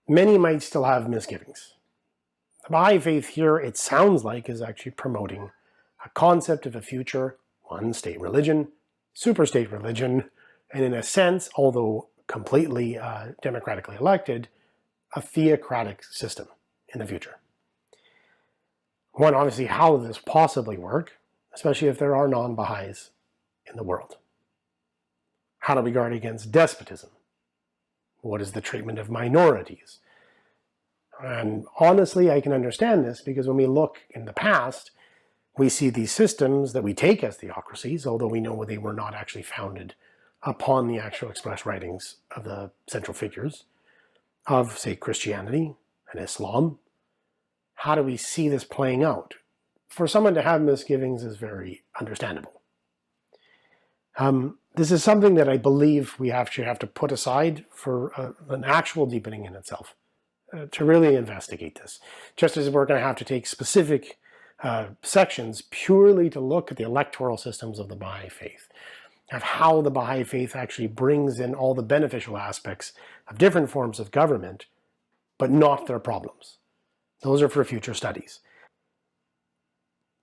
many might still have misgivings. The Baha'i faith here, it sounds like, is actually promoting a concept of a future one-state religion, super-state religion, and in a sense, although completely democratically elected, a theocratic system in the future. One, obviously, how will this possibly work, especially if there are non-Baha'is in the world? How do we guard against despotism? What is the treatment of minorities? And honestly, I can understand this because when we look in the past, we see these systems that we take as theocracies, although we know they were not actually founded upon the actual express writings of the central figures of, say, Christianity and Islam. How do we see this playing out? For someone to have misgivings is very understandable. This is something that I believe we actually have to put aside for an actual deepening in itself, to really investigate this. Just as we're going to have to take specific sections purely to look at the electoral systems of the Baha'i faith, of how the Baha'i faith actually brings in all the beneficial aspects of different forms of government, but not their problems. Those are for future studies.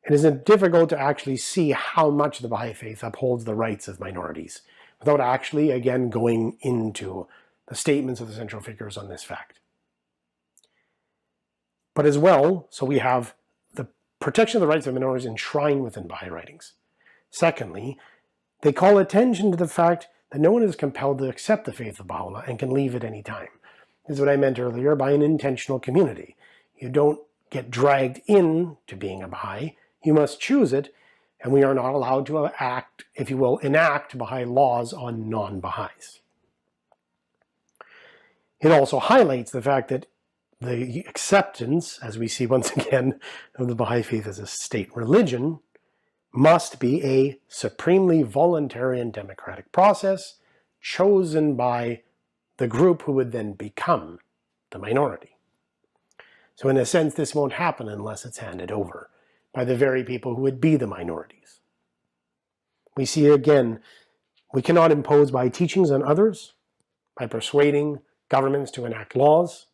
It is difficult to actually see how much the Baha'i faith upholds the rights of minorities without actually, again, going into the statements of the central figures on this fact. But as well, so we have the protection of the rights of minorities enshrined within Baha'i writings. Secondly, they call attention to the fact that no one is compelled to accept the faith of Baha'u'llah and can leave at any time. This is what I meant earlier by an intentional community. You don't get dragged into being a Baha'i. You must choose it, and we are not allowed to act, if you will, enact Baha'i laws on non-Baha'is. It also highlights the fact that the acceptance, as we see once again, of the Baha'i faith as a state religion must be a supremely voluntary and democratic process chosen by the group who would then become the minority. So in a sense, this won't happen unless it's handed over by the very people who would be the minorities. We see again, we cannot impose Baha'i teachings on others by persuading governments to enact laws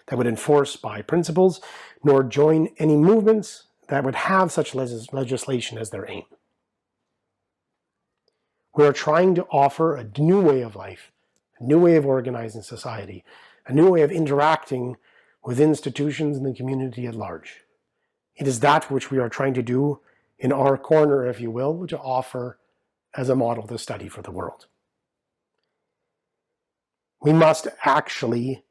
that would enforce Baha'i principles, nor join any movements that would have such legislation as their aim. We are trying to offer a new way of life, a new way of organizing society, a new way of interacting with institutions and the community at large. It is that which we are trying to do in our corner, if you will, to offer as a model to study for the world. We must actually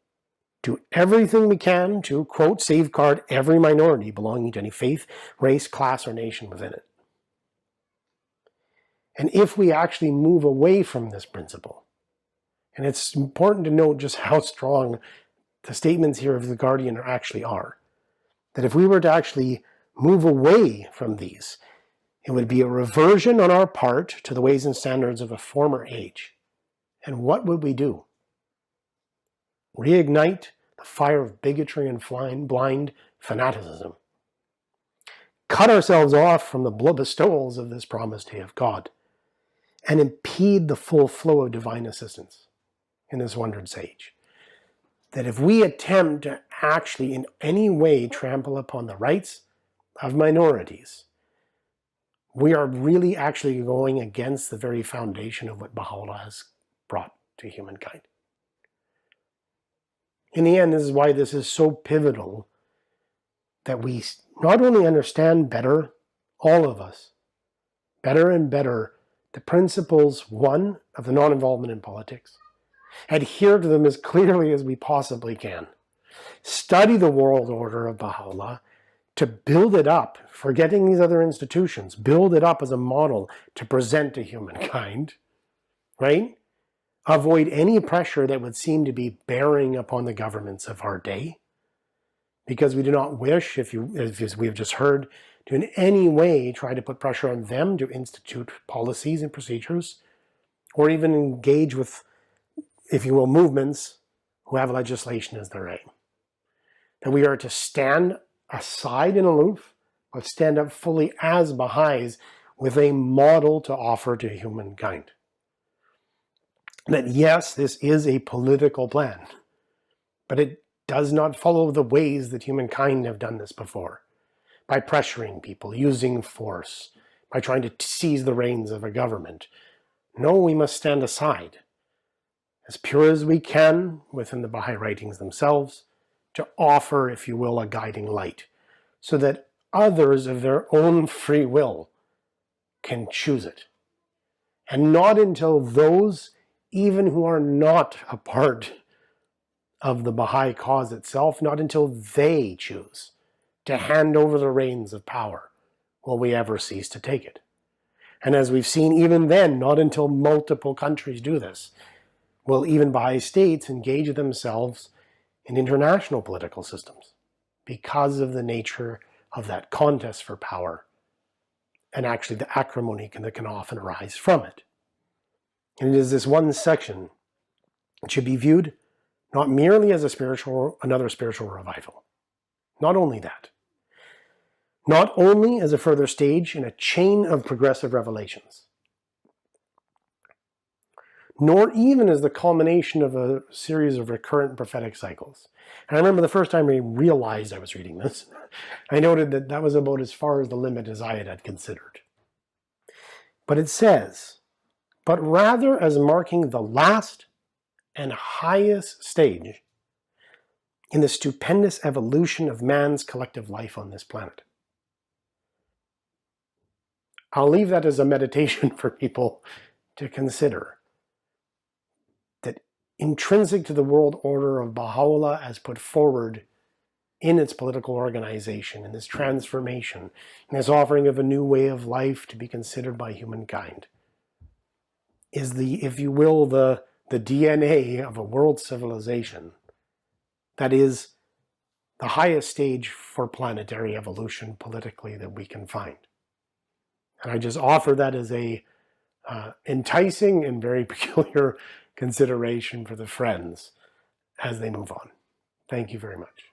do everything we can to, quote, safeguard every minority belonging to any faith, race, class, or nation within it. And if we actually move away from this principle, and it's important to note just how strong the statements here of the Guardian actually are, that if we were to actually move away from these, it would be a reversion on our part to the ways and standards of a former age. And what would we do? Reignite the fire of bigotry and blind fanaticism. Cut ourselves off from the bestowals of this promised day of God, and impede the full flow of divine assistance in this wondrous age. That if we attempt to actually in any way trample upon the rights of minorities, we are really actually going against the very foundation of what Baha'u'llah has brought to humankind. In the end, this is why this is so pivotal that we not only understand better, all of us, better and better, the principles, one, of the non-involvement in politics, adhere to them as clearly as we possibly can, study the world order of Baha'u'llah to build it up, forgetting these other institutions, build it up as a model to present to humankind, right? Avoid any pressure that would seem to be bearing upon the governments of our day, because we do not wish, as we have just heard, to in any way try to put pressure on them to institute policies and procedures, or even engage with, if you will, movements who have legislation as their aim. That we are to stand aside and aloof, but stand up fully as Baha'is with a model to offer to humankind. That yes, this is a political plan, but it does not follow the ways that humankind have done this before, by pressuring people, using force, by trying to seize the reins of a government. No, we must stand aside, as pure as we can within the Baha'i writings themselves, to offer, if you will, a guiding light, so that others of their own free will can choose it. And not until those, even who are not a part of the Baha'i cause itself, not until they choose to hand over the reins of power, will we ever cease to take it. And as we've seen, even then, not until multiple countries do this, will even Baha'i states engage themselves in international political systems, because of the nature of that contest for power, and actually the acrimony that can often arise from it. And it is this one section that should be viewed not merely as another spiritual revival. Not only that. Not only as a further stage in a chain of progressive revelations, nor even as the culmination of a series of recurrent prophetic cycles. And I remember the first time I realized I was reading this, I noted that that was about as far as the limit as I had considered. But it says, but rather as marking the last and highest stage in the stupendous evolution of man's collective life on this planet. I'll leave that as a meditation for people to consider. That intrinsic to the world order of Baha'u'llah as put forward in its political organization, in this transformation, in this offering of a new way of life to be considered by humankind, is the, if you will, the DNA of a world civilization that is the highest stage for planetary evolution politically that we can find. And I just offer that as a enticing and very peculiar consideration for the friends as they move on. Thank you very much.